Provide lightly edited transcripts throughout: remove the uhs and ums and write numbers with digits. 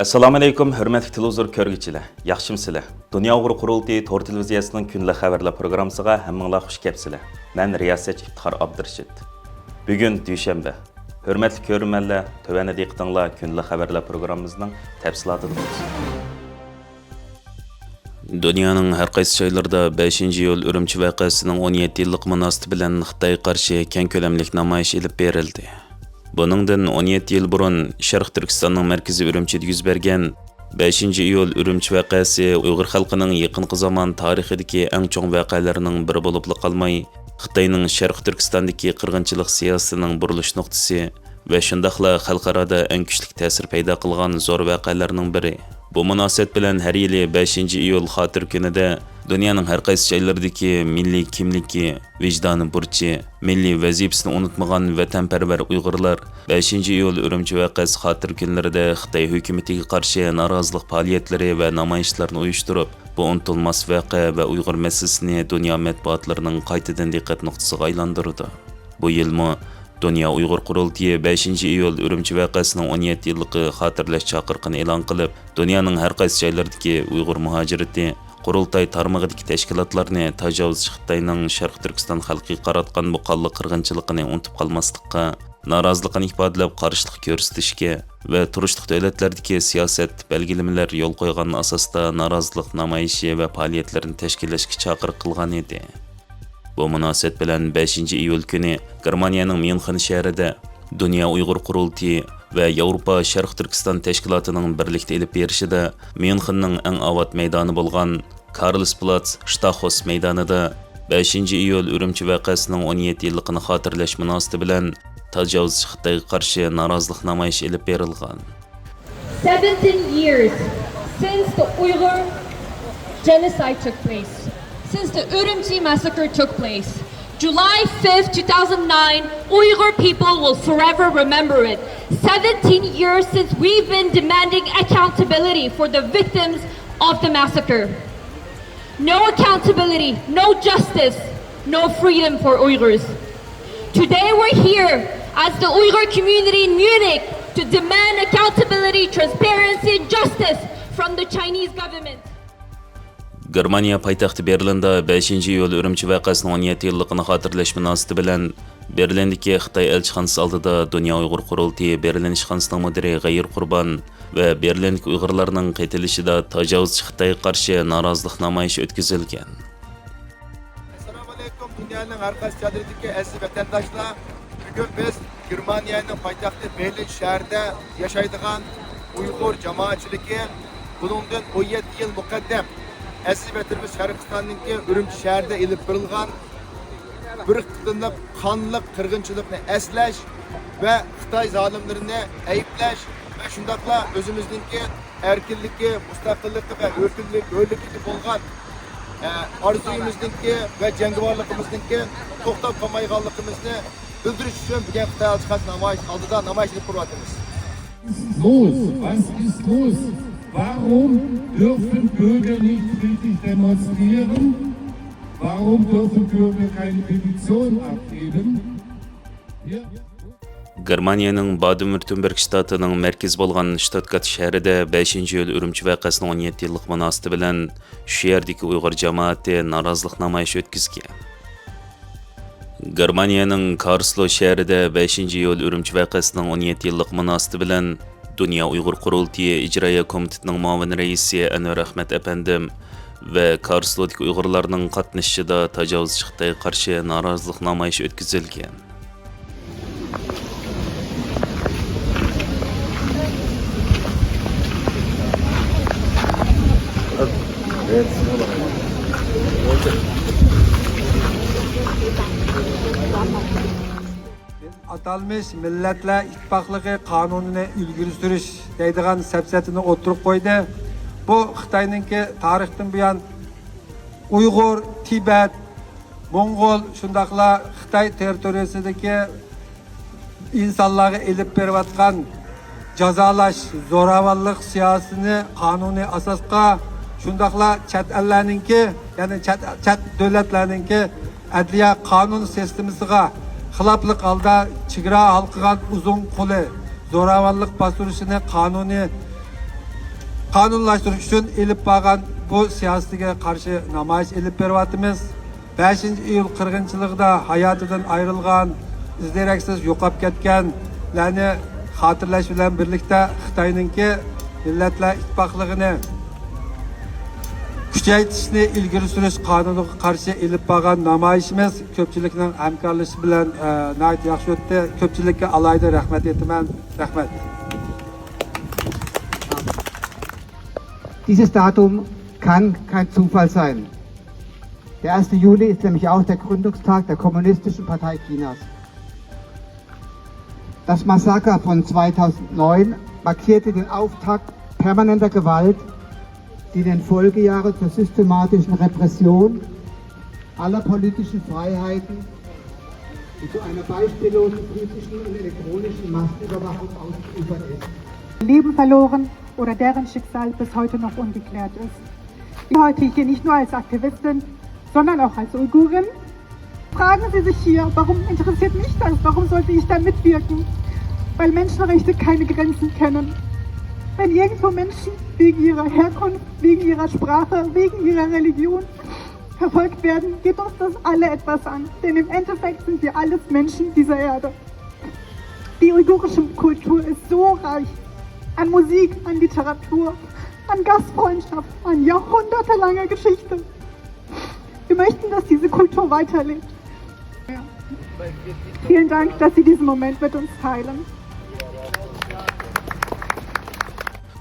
Assalomu alaykum, hurmatli televizor ko'rguvchilar. Yaxshimsizlar? Dunyo Uyg'ur qurultiyi Tor televiziyasining kunlik xabarlar programmasiga hammanglar xush kelibsizlar. Men riyosatchi Iftixor Abdurashid. Bugun dushanba. Hurmatli ko'rmanlar, tövəndə diqqətinizlər kunlik xabarlar programmamızın təfsilatını biləsiniz. Dünyanın hər qaysı joylarında 5-iyul Ürümçi vaqəsinin 17 yıllık münasibəti bilan Xitoy qarşı keng ko'lamli namoyish elib berildi. Buningdan 17 yil burun Sharq Turkistonning markaziy Ürümchida yuz bergan 5-iyul Ürümchi vaqasi Uyg'ur xalqining yaqinqi zamon tarixidagi eng cho'ng voqealarining biri bo'lib qolmay, Xitoyning Sharq Turkistondagi qirg'inchilik siyosatining burilish nuqtasi va shundaqla xalqaroda eng kuchli ta'sir paydo qilgan zo'r voqealarning biri. Bu munosabat bilan har yili 5-iyul xotir kunida dunyoning har qaysi joylaridagi milliy kimligi, vijdoni burchi, milliy vazifasini unutmagan vatanparvar Uyg'urlar 5-iyul Ürümchi vaqasi xotir kunlarida Xitoy hukumatiga qarshi norozilik faoliyatlari va namoyishlarni uyushtirib, bu unutilmas voqea va Uyg'ur masalasini dunyo matbuotlarining qaytadan diqqat nuqtasiga aylantirdi. Bu yilmi Dünya Uyghur Qurultiyi 5-iyul Ürümchi vaqasining 17 yillik xotirlash chaqiriqini e'lon qilib, dunyoning har qaysi joylaridagi Uyg'ur muhojirati Qurultay tarmog'idagi tashkilotlarni tajovuzchi Xitoyning Sharq Turkiston xalqiga qaratgan bu qonli qirg'inchiligini unutib qolmaslikqa, norozilikni ifodalab qarshilik ko'rsatishga va turishliq davlatlardagi siyosat belgilamalar yo'l qo'ygan asosda norozilik namoyishi va faoliyatlarini tashkillashga chaqiriq qilgan edi. Bu munosabat bilan 5-iyul kuni Germaniyaning München shahrida Dünya Uyg'ur Qurultiyi va Yevropa Sharq Turkiston tashkilotining birlikda elib berishida Münchenning eng avod maydoni bo'lgan Karlsplatz Stachus maydonida 5-iyul Ürümchi vaqasining 17 yilligini xotirlash munosabati bilan tajovuzchi Xitoyga qarshi norozilik namoyishi elib berilgan. 17 years since the Uyghur genocide took place. Since the Urumqi massacre took place, July 5th, 2009, Uyghur people will forever remember it. 17 years since we've been demanding accountability for the victims of the massacre. No accountability, no justice, no freedom for Uyghurs. Today we're here as the Uyghur community in Munich to demand accountability, transparency, and justice from the Chinese government. Germaniya poytaxti Berlinda 5-iyul Ürümchi vaqasining 17 yilligini xotirlash munosabati bilan Berlindagi Xitoy elchixonasi oldida Dunyo Uyg'ur Qurultiyi Berlin ishxonasining mudiri G'ayir Qurbon va Berlindagi Uyg'urlarning qaytilishida tajovuzchi Xitoyga qarshi norozilik namoyishi o'tkazilgan. Assalomu alaykum, dunyoning har qaysi joylaridagi aziz vatandoshlar. Bugun biz Germaniyaning poytaxti Berlin shahrida yashaydigan Uyg'ur jamoatchiligi bundan 17 yil muqaddam aziz vatanimiz Sharqistonning Ürümchi shahrida elib berilgan bir qitınlıq qonliq qirg'inchilikni eslash va Xitoy zolimlarini ayblash va shundaqla o'zimizningki erkinligi, mustaqilligi va o'rligi bo'lgan orzuyimizningki va jangovarligimizningki to'xtab qolmayotganligimizni bildirish uchun bugun Xitoy elchixonasi namoyish oldida namoyish qilib qo'yapmiz. Was ist los? Warum dürfen Bürger nicht friedlich demonstrieren? Warum dürfen Bürger keine Petition abgeben? Germaniyaning Baden-Württemberg shtatining markazi bo'lgan Stuttgart shahrida 5-iyul Ürümchi vaqasining 17 yillik munosabati bilan shu yerdagi Uyg'ur jamoati norozilik namoyishi o'tkazgan. Germaniyaning Karlsruhe shahrida 5-iyul Ürümchi vaqasining 17 yillik munosabati bilan Dünya Uyg'ur Qurultiyi ijroiya komitetining muavin raisi Anvar Ahmad apandim va Karlsruhedagi Uyg'urlarning qatnashishida tajovuzchi Xitoyga qarshi norozilik namoyishi o'tkazilgan. Atalmış Milletler İttifaqlığı kanununu ilgili sürüş deydiğen sepsetini oturup koydu. Bu Xitay'nınki tarihten bu yan Uygur, Tibet, Mongol, şundakla Xitay teritoriyasındaki insanları elip beriyotgan cazalaş, zoravallık siyasini kanuni asasqa, şundakla chet ellerninki, yani chet devletlerinki adliya kanun sistemisiga xiloflik alda chegara halqigan uzun qo'li zo'ravonlik bostirishini qonuniy qonunlashtirish uchun elib borgan bu siyosatiga qarshi namoyish elib beryapmiz. 5 iyul qirg'inchiligida hayotidan ayrilgan, izderaksiz yo'qolib ketganlarni xotirlash bilan birlikda Xitoyningki Millatlar Ittifoqligini kuchaytirishni ilgari surish qonuniga qarshi elib borgan namoyishimiz ko'pchilikning hamkorligi bilan nayt yaxshi o'tdi. Ko'pchilikka alayda rahmat aytaman. Rahmat. Dieses Datum kann kein Zufall sein. Der 1. Juli ist nämlich auch der Gründungstag der Kommunistischen Partei Chinas. Das Massaker von 2009 markierte den Auftakt permanenter Gewalt, die in den Folgejahren zur systematischen Repression aller politischen Freiheiten und zu einer beispiellosen physischen und elektronischen Massenüberwachung ausgeufert ist. Leben verloren oder deren Schicksal bis heute noch ungeklärt ist. Ich bin heute hier nicht nur als Aktivistin, sondern auch als Uigurin. Fragen Sie sich hier, warum interessiert mich das? Warum sollte ich da mitwirken? Weil Menschenrechte keine Grenzen kennen. Wenn irgendwo Menschen wegen ihrer Herkunft, wegen ihrer Sprache, wegen ihrer Religion verfolgt werden, geht uns das alle etwas an. Denn im Endeffekt sind wir alles Menschen dieser Erde. Die uigurische Kultur ist so reich an Musik, an Literatur, an Gastfreundschaft, an jahrhundertelanger Geschichte. Wir möchten, dass diese Kultur weiterlebt. Ja. Vielen Dank, dass Sie diesen Moment mit uns teilen.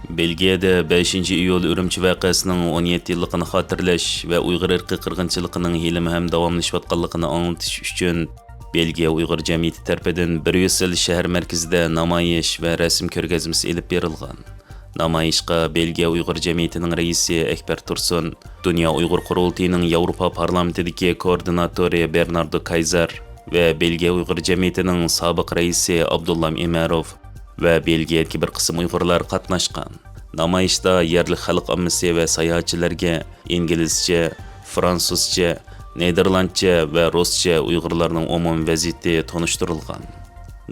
Belgiyada 5 iyul Ürümçi vaqasining 17 yilligini xotirlash va Uyg'ur irqiy qirg'inchiligining hilimi ham davomlashayotganligini anglatish uchun Belgiya Uyg'ur jamiyati tarafidan Bryussel shahar markazida namoyish va rasm ko'rgazmasi elib berilgan. Namoyishga Belgiya Uyg'ur jamiyatining raisi Ekber Tursun, Dunyo Uyg'ur qurultiyining Yevropa parlamentidagi koordinatori Bernardo Kayzer va Belgiya Uyg'ur jamiyatining sobiq raisi Abdullah Imarov va Belgiyadagi bir qism Uyg'urlar qatnashgan. Namoyishda yerlik xalq ommasi va sayohatchilarga inglizcha, fransuzcha, Nederlandcha va ruscha Uyg'urlarning umumiy vaziyati tanishtirilgan.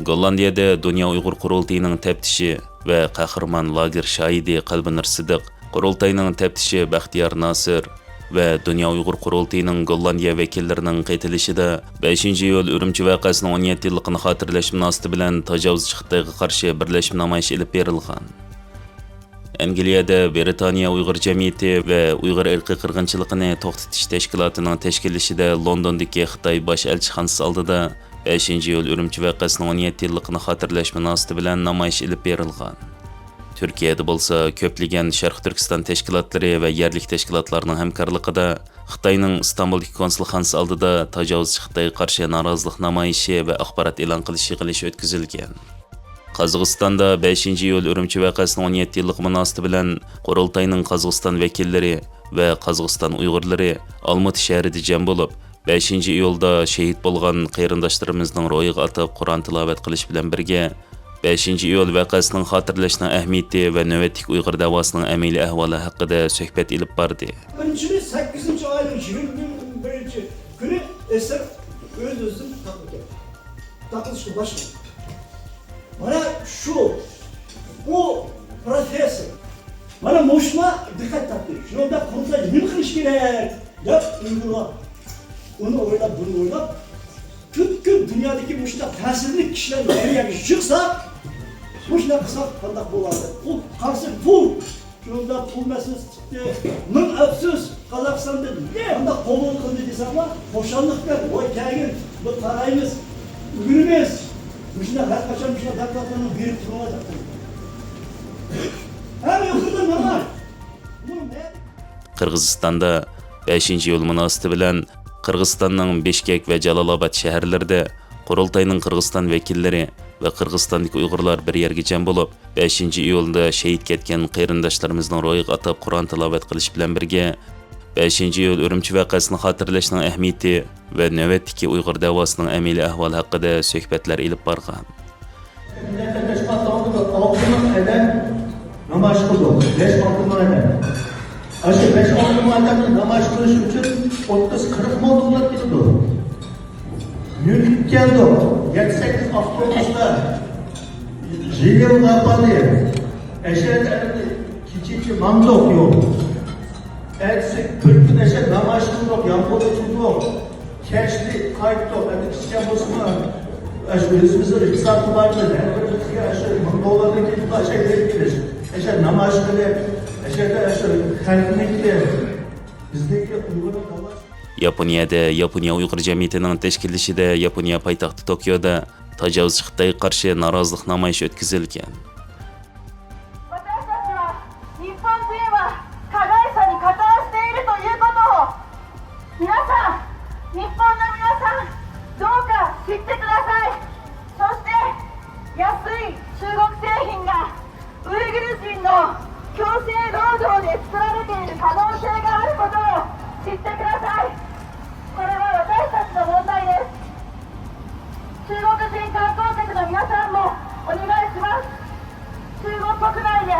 Gollandiyada Dunyo Uyg'ur qurultiyining taftishi va qahramon lager shoidi Qalbinur Sidiq, qurultayning taftishi Baxtiyor Nosir va Dunyo Uyg'ur qurultiyining Gollandiya vakillarining qaytilishida 5 iyul Ürümçi vaqasining 17 yilligini xotirlash munosabati bilan tajovuzchi Xitoyga qarshi birlashma namoyish elib berilgan. Angliyada Britaniya Uyg'ur jamiyati va Uyg'ur irqiy qirg'inchiligini to'xtatish tashkilotining tashkillashida Londondagi Xitoy bosh elchixonasi oldida 5 iyul Ürümçi vaqasining 17 yilligini xotirlash munosabati bilan namoyish elib berilgan. Türkiye'de bo'lsa ko'plagan Sharq Turkiston tashkilotlari va yerlik tashkilotlarning hamkorligida Xitoyning Istanbuldagi konsulxonasi oldida tajovuzchi Xitoyga qarshi norozilik namoyishi va axborot e'lon qilish yig'ilishi o'tkazilgan. Qozog'istonda 5 iyul Ürümçi vaqasining 17 yilligi munosabati bilan qurultayning Qozog'iston vakillari va Qozog'iston Uyg'urlari Olmaota shahrida jam bo'lib, 5 iyulda shahid bo'lgan qarindoshlarimizning ro'yiga atab Qur'on tilovat qilish bilan birga 5 iyul vaqasining xotirlashning ahamiyati va navbatdagi Uyg'ur davosining amaliy ahvoli haqida suhbat elib bordi. 8 ayning 21 kuni eser o'z-o'zini taqilishga boshladi. Mana shu bu professor mana mushma diqqat topdi. Shunda qurultay nima qilish kerak deb Uyg'urlar uni o'ylab, buni o'ylab butkul dunyodagi mushta ta'sirli kishilar yerga chiqsa, mushta qilsa qanday bo'ladi? U qarshi pul. Shunda pul masalasi chiqdi. Ming afsus, Qozog'istonda qanday qo'lon qildi desam, qo'shonlik ber, voy kagin, bu qaraymiz, yurimiz. Mushta har qachon mushta davlatlarni berib turadi. Ham yo'qdir normal. Qirg'izistonda 5 iyul munosabati bilan Qirg'izistonning Bishkek va Jalolobod shaharlarida qurultayning Qirg'iziston vakillari va Qirg'izistondagi Uyg'urlar bir yerga jam bo'lib, 5 iyulda shahid ketgan qarindoshlarimizning ro'yiga atab Qur'on tilovat qilish bilan birga 5 iyul Ürümçi vaqasini xotirlashning ahamiyati va navbatdagi Uyg'ur davosining amaliy ahvoli haqida suhbatlar elib borgan. Namoyish qildi. 5-6 ming Aşı 5-6 ming namoyish qilish uchun 30-40 ming dollar ketdi. Yurib keldi. 7-8 avtobusda Jigel Gapali, Eşet İkinci mandok yok. Eksik 40 gün eşe namaşkın yok, yağmur yok. Keşli kayıt yok. Yani kişiye basma. Özümüzün iktisatı var mı? Mongolardaki başa gerektirir. Eşe namaşkını, eşe de kalbinlikte. Bizdeki Uygur'un namaş. Yaponiyada Yaponiya Uyg'ur jamiyatining tashkillashida Yaponiya poytaxti Tokioda tajovuzchi Xitoyga qarshi norozilik namoyishi o'tkazilgan. 私たちは日本人は加害者に加担しているということを皆さん、日本の皆さん、どうか知ってください。そして安い中国製品がウイグル人の強制労働で作られている可能性があることを知ってください。これは私たちの問題です。中国人観光客の皆さんもお願いします。中国国内で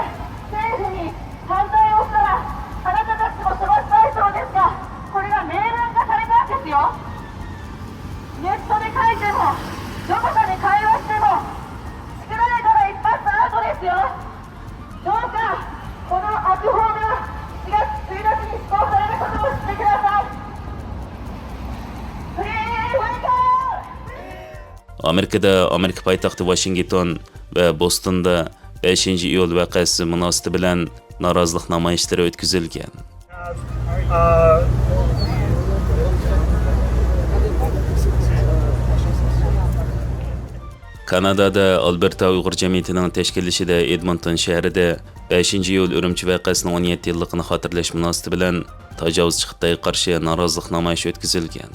政府に反対をしたらあなたたちも処罰対象ですが、これが明文化されたんですよ。ネットで書いてもどこかで会話しても作られたら一発アウトですよ。どうかこの悪法が4月1日に施行されることを知ってください。フリーウェイカーAmerikada Amerika poytaxti Washington va Bostonda 5-iyul voqeasi munosabati bilan norozilik namoyishlari o'tkazilgan. Kanadada Alberta Uyg'ur jamiyatining tashkillashida Edmonton shahrida 5-iyul Urumchi voqeasining 17 yilligini xotirlash munosabati bilan tajovuzchi Xitoyga qarshi norozilik namoyishi o'tkazilgan.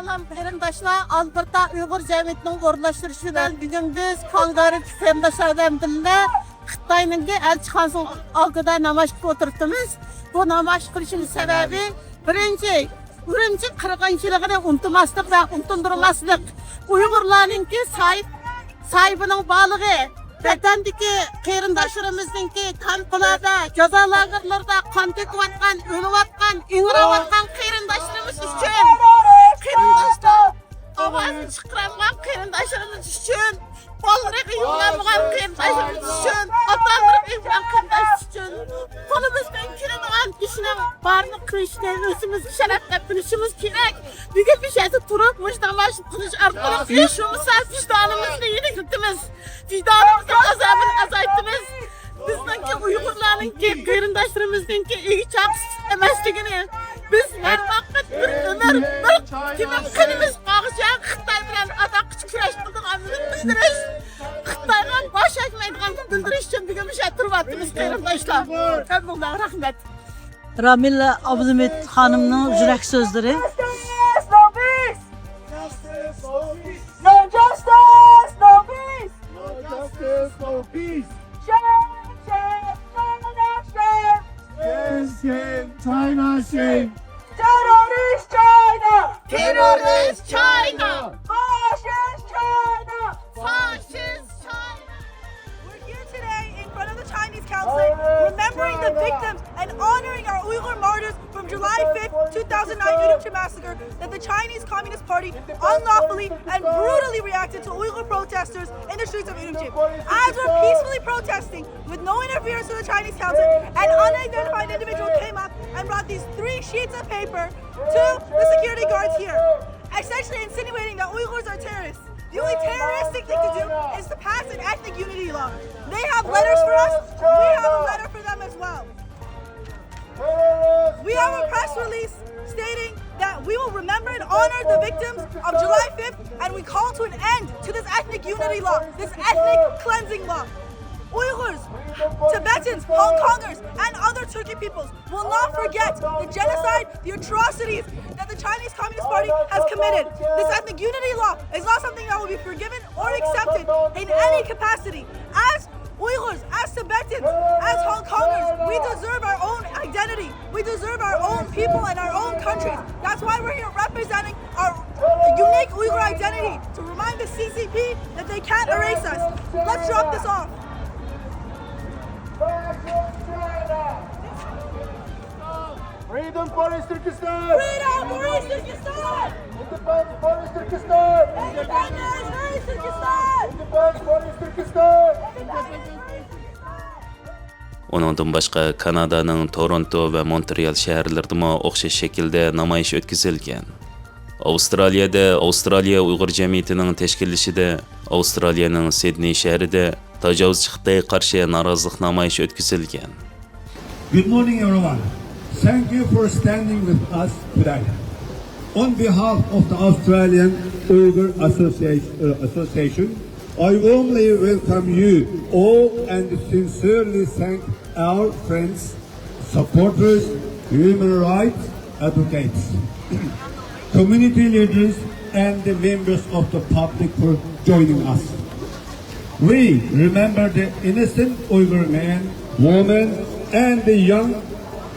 Salam qarindoshlar, Alberta Uyg'ur jamiyatining o'rnashtirishidan bugun biz Kangari qarindoshlardan birga Xitoyning elchixonasi oldida namoyish qilib o'tiribmiz. Bu namoyish qilishimiz sababi birinchi Urumchi qirg'inchiligini unutmaslik va unutilmaslik. Uyg'urlarning sahibining borligi vatandagi qarindoshlarimizning kampularda, jazo lagerlarida qon to'kayotgan, o'layotgan, ingrayotgan qarindoshlarimiz uchun qarindoshlar ovoz chiqargan qarindoshlarimiz uchun, qo'llariga yug'langan qarindoshlarimiz uchun, ota-onalarga yug'langan qarindoshlar uchun qo'limizdan keladigan ishni barni qilishni o'zimizga sharaf deb bilishimiz kerak. Bugun biz yerda turib, namoyish qilish orqali shu vijdonimizni yeniltimiz. Vijdonimizni azobini azaytimiz. Bizningki Uyg'urlarning qarindoshlarimizningki igichaq emasligini biz nafaqat bir umr bir kimim qilimiz qog'ishgan Xitoy bilan atoq kurash qilganimizni bildirish, Xitoyga bosh egmaydiganini bildirish uchun bugun biz turibmiz qarindoshlar. Hammaga rahmat. Ramil Abdumit xonimning yurak so'zlari. No justice, no peace. No justice, no peace. Shame, shame, China, shame. Shame, China, shame. Terrorist China. Terrorist China. Fascist China. Fascist China. We're here today in front of the Chinese Council, remembering the victims and honoring our Uyghur martyrs from July 5th, 2009 Urumqi massacre that the Chinese Communist Party unlawfully and brutally reacted to Uyghur protesters in the streets of Urumqi. As we're peacefully protesting with no interference to the Chinese Council, an unidentified individual came up and brought these 3 sheets of paper to the security guards here, essentially insinuating that Uyghurs are terrorists. The only terroristic thing to do is to pass an ethnic unity law. They have letters for us, we have a letter for them as well. We have a press release stating that we will remember and honor the victims of July 5th, and we call to an end to this ethnic unity law, this ethnic cleansing law. Uyghurs, Tibetans, Hong Kongers, and other Turkic peoples will not forget the genocide, the atrocities that the Chinese Communist Party has committed. This ethnic unity law is not something that will be forgiven or accepted in any capacity. As Uyghurs, as Tibetans, as Hong Kongers, we deserve our own identity. We deserve our own people and our own countries. That's why we're here representing our unique Uyghur identity, to remind the CCP that they can't erase us. Let's drop this off. Freedom for East Turkestan! Freedom for East Turkestan! Independence for East Turkestan! Independence for East Turkestan! Independence for East Turkestan! Onundan başqa Kanadaning Toronto va Montreal shaharlarida o'xshash shaklda namoyish o'tkazilgan. Avstraliyada Avstraliya Uyg'ur jamiyatining tashkillashida Avstraliyaning Sidney shahrida tajovuzchi Xitoyga qarshi norozilik namoyishi o'tkazilgan. Good morning, everyone. Thank you for standing with us today. On behalf of the Australian Uyghur Association, I warmly welcome you all and sincerely thank our friends, supporters, human rights advocates, community leaders, and the members of the public for joining us. We remember the innocent Uyghur men, women, and the young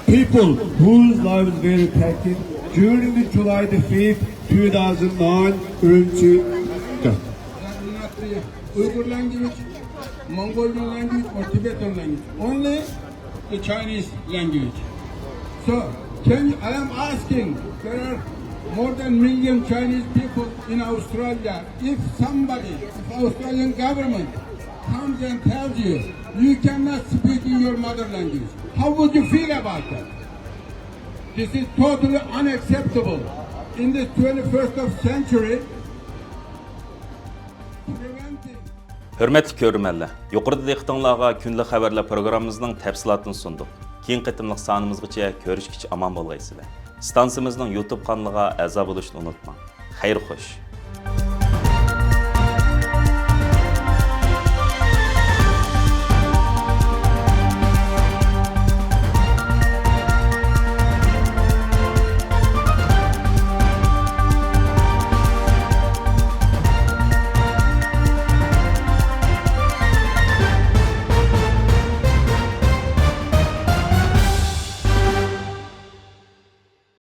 people whose lives were taken during the July the 5th, 2009 Urumqi. Uyghur language, Mongolian language, or Tibetan language. Only the Chinese language. So, I am asking, there are more than 1 million Chinese people in Australia. If Australian government comes and tells you, you cannot speak in your mother language, how would you feel about that? This is totally unacceptable. In the 21st of century, Hürmetli görürmenler, yuqorida diqqətinizə günlük xəbərlər proqramımızın təfsilatını sunduq. Keyin qıtımlıq sanımızgacha görüşkicha aman bolğaysızlar. Stansiyamızın YouTube kanalına a'zo bo'lishni unutmang. Xayr xo'sh.